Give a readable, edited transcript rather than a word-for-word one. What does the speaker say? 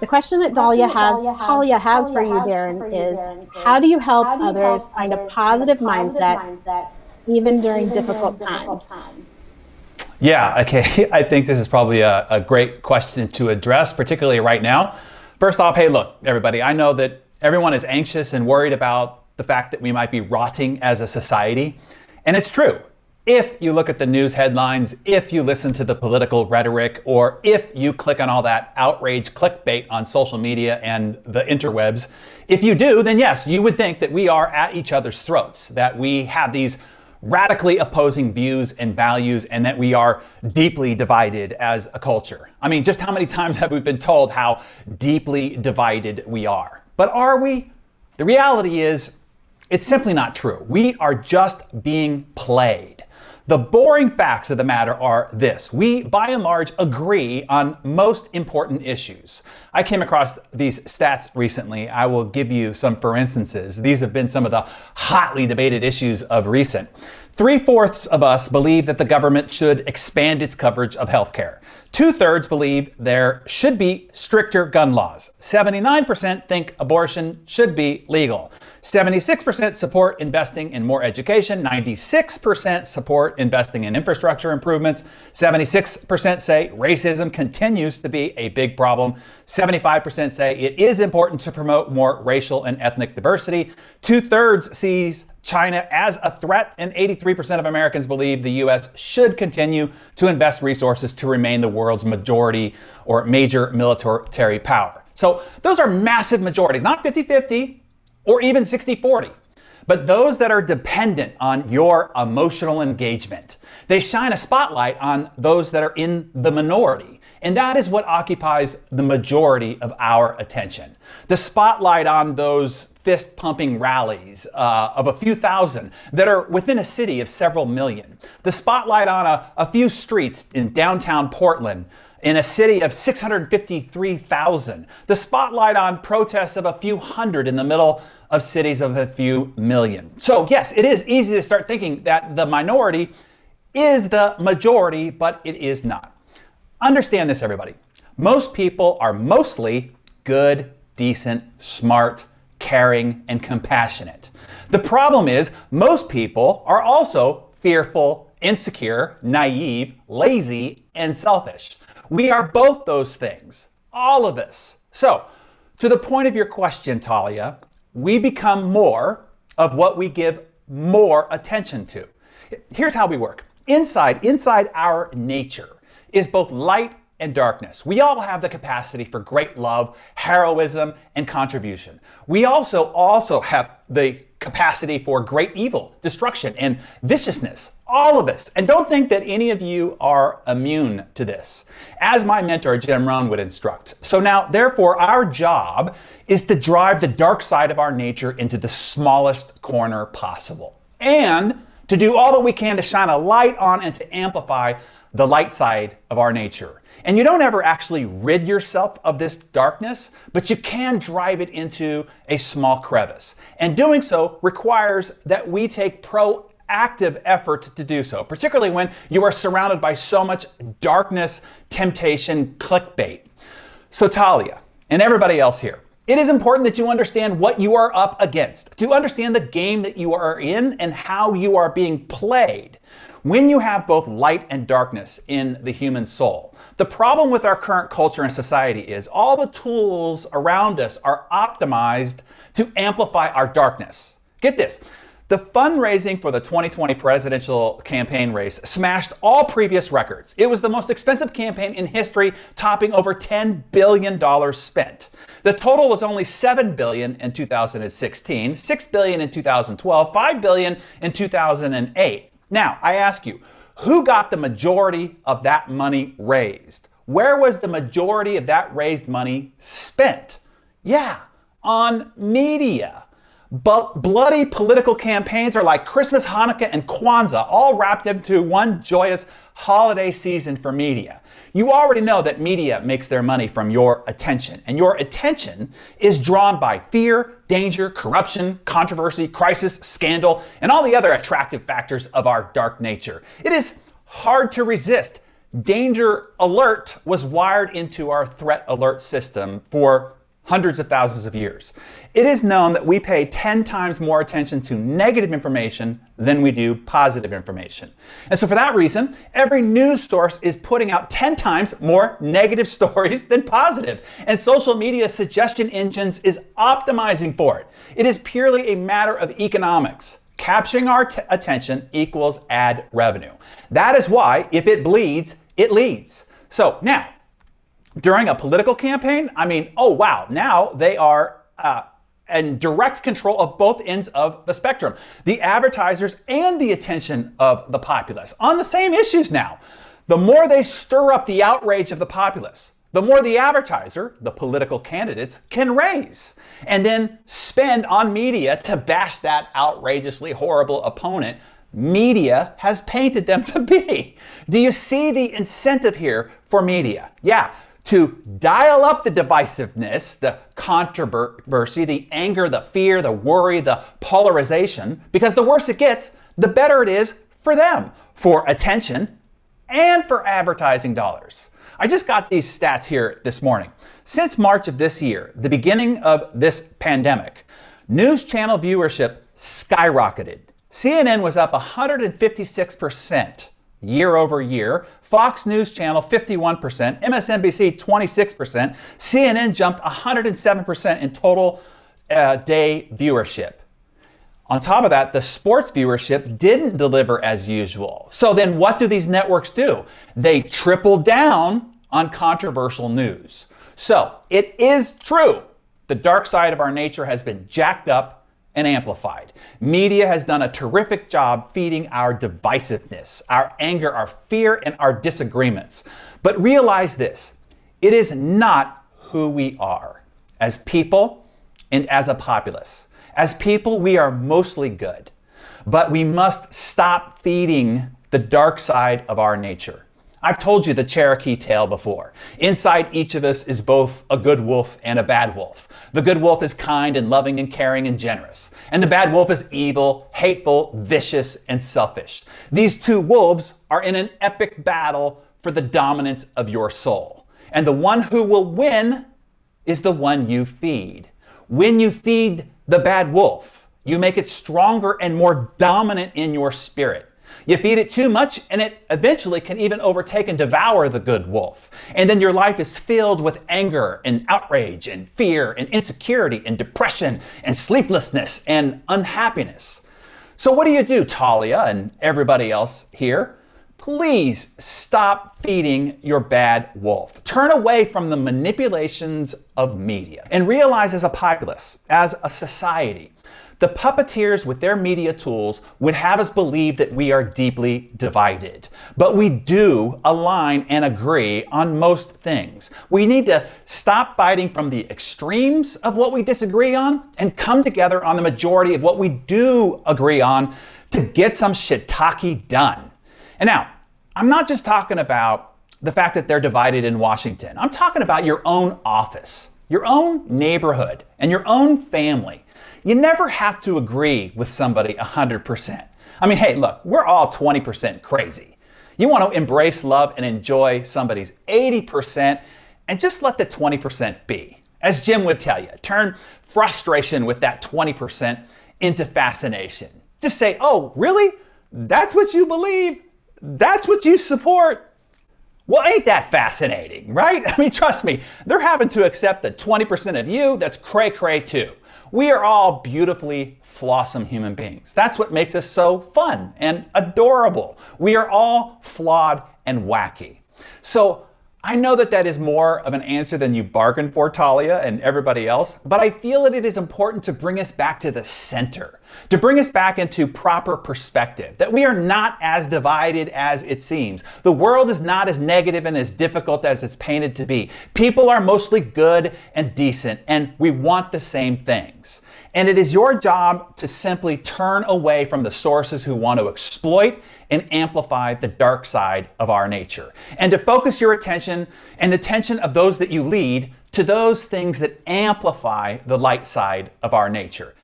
The question that Talia has for you, Darren, is how do you help others find a positive mindset even during difficult times? Yeah, okay. I think this is probably a great question to address, particularly right now. First off, hey, look, everybody, I know that everyone is anxious and worried about the fact that we might be rotting as a society. And it's true. If you look at the news headlines, if you listen to the political rhetoric, or if you click on all that outrage clickbait on social media and the interwebs, if you do, then yes, you would think that we are at each other's throats, that we have these radically opposing views and values, and that we are deeply divided as a culture. I mean, just how many times have we been told how deeply divided we are? But are we? The reality is, it's simply not true. We are just being played. The boring facts of the matter are this: we, by and large, agree on most important issues. I came across these stats recently. I will give you some for instances. These have been some of the hotly debated issues of recent. 3/4 of us believe that the government should expand its coverage of healthcare. 2/3 believe there should be stricter gun laws. 79% think abortion should be legal. 76% support investing in more education. 96% support investing in infrastructure improvements. 76% say racism continues to be a big problem. 75% say it is important to promote more racial and ethnic diversity. 2/3 sees China as a threat, and 83% of Americans believe the U.S. should continue to invest resources to remain the world's majority or major military power. So those are massive majorities, not 50-50 or even 60-40, but those that are dependent on your emotional engagement. They shine a spotlight on those that are in the minority. And that is what occupies the majority of our attention. The spotlight on those fist-pumping rallies of a few thousand that are within a city of several million. The spotlight on a few streets in downtown Portland in a city of 653,000. The spotlight on protests of a few hundred in the middle of cities of a few million. So yes, it is easy to start thinking that the minority is the majority, but it is not. Understand this, everybody. Most people are mostly good, decent, smart, caring, and compassionate. The problem is most people are also fearful, insecure, naive, lazy, and selfish. We are both those things, all of us. So, to the point of your question, Talia, we become more of what we give more attention to. Here's how we work. Inside our nature is both light and darkness. We all have the capacity for great love, heroism, and contribution. We also have the capacity for great evil, destruction, and viciousness. All of us. And don't think that any of you are immune to this, as my mentor Jim Rohn would instruct. So now, therefore, our job is to drive the dark side of our nature into the smallest corner possible, and to do all that we can to shine a light on and to amplify the light side of our nature. And you don't ever actually rid yourself of this darkness, but you can drive it into a small crevice. And doing so requires that we take proactive effort to do so, particularly when you are surrounded by so much darkness, temptation, clickbait. So Talia, and everybody else here, it is important that you understand what you are up against, to understand the game that you are in and how you are being played. When you have both light and darkness in the human soul, the problem with our current culture and society is all the tools around us are optimized to amplify our darkness. Get this. The fundraising for the 2020 presidential campaign race smashed all previous records. It was the most expensive campaign in history, topping over $10 billion spent. The total was only $7 billion in 2016, $6 billion in 2012, $5 billion in 2008. Now, I ask you, who got the majority of that money raised? Where was the majority of that raised money spent? Yeah, on media. But bloody political campaigns are like Christmas, Hanukkah, and Kwanzaa, all wrapped into one joyous holiday season for media. You already know that media makes their money from your attention, and your attention is drawn by fear, danger, corruption, controversy, crisis, scandal, and all the other attractive factors of our dark nature. It is hard to resist danger alert was wired into our threat alert system for hundreds of thousands of years. It is known that we pay 10 times more attention to negative information than we do positive information. And so for that reason, every news source is putting out 10 times more negative stories than positive. And social media suggestion engines is optimizing for it. It is purely a matter of economics. Capturing our attention equals ad revenue. That is why if it bleeds, it leads. So now, during a political campaign, oh wow, now they are in direct control of both ends of the spectrum. The advertisers and the attention of the populace on the same issues now. The more they stir up the outrage of the populace, the more the advertiser, the political candidates, can raise and then spend on media to bash that outrageously horrible opponent media has painted them to be. Do you see the incentive here for media? Yeah. To dial up the divisiveness, the controversy, the anger, the fear, the worry, the polarization, because the worse it gets, the better it is for them, for attention and for advertising dollars. I just got these stats here this morning. Since March of this year, the beginning of this pandemic, news channel viewership skyrocketed. CNN was up 156%. Year over year, Fox News Channel 51%, MSNBC 26%, CNN jumped 107% in total day viewership. On top of that, the sports viewership didn't deliver as usual. So then what do these networks do? They triple down on controversial news. So it is true, the dark side of our nature has been jacked up and amplified. Media has done a terrific job feeding our divisiveness, our anger, our fear, and our disagreements. But realize this, it is not who we are as people and as a populace. As people, we are mostly good, but we must stop feeding the dark side of our nature. I've told you the Cherokee tale before. Inside each of us is both a good wolf and a bad wolf. The good wolf is kind and loving and caring and generous. And the bad wolf is evil, hateful, vicious, and selfish. These two wolves are in an epic battle for the dominance of your soul. And the one who will win is the one you feed. When you feed the bad wolf, you make it stronger and more dominant in your spirit. You feed it too much and it eventually can even overtake and devour the good wolf. And then your life is filled with anger and outrage and fear and insecurity and depression and sleeplessness and unhappiness. So what do, Talia and everybody else here? Please stop feeding your bad wolf. Turn away from the manipulations of media and realize as a populace, as a society, the puppeteers with their media tools would have us believe that we are deeply divided. But we do align and agree on most things. We need to stop fighting from the extremes of what we disagree on and come together on the majority of what we do agree on to get some shiitake done. And now, I'm not just talking about the fact that they're divided in Washington. I'm talking about your own office, your own neighborhood, and your own family. You never have to agree with somebody 100%. Hey, look, we're all 20% crazy. You want to embrace love and enjoy somebody's 80% and just let the 20% be. As Jim would tell you, turn frustration with that 20% into fascination. Just say, oh, really? That's what you believe? That's what you support? Well, ain't that fascinating, right? Trust me, they're having to accept the 20% of you that's cray-cray too. We are all beautifully flawsome human beings. That's what makes us so fun and adorable. We are all flawed and wacky. So I know that that is more of an answer than you bargained for, Talia and everybody else, but I feel that it is important to bring us back to the center, to bring us back into proper perspective, that we are not as divided as it seems. The world is not as negative and as difficult as it's painted to be. People are mostly good and decent, and we want the same things. And it is your job to simply turn away from the sources who want to exploit and amplify the dark side of our nature, and to focus your attention and the attention of those that you lead to those things that amplify the light side of our nature.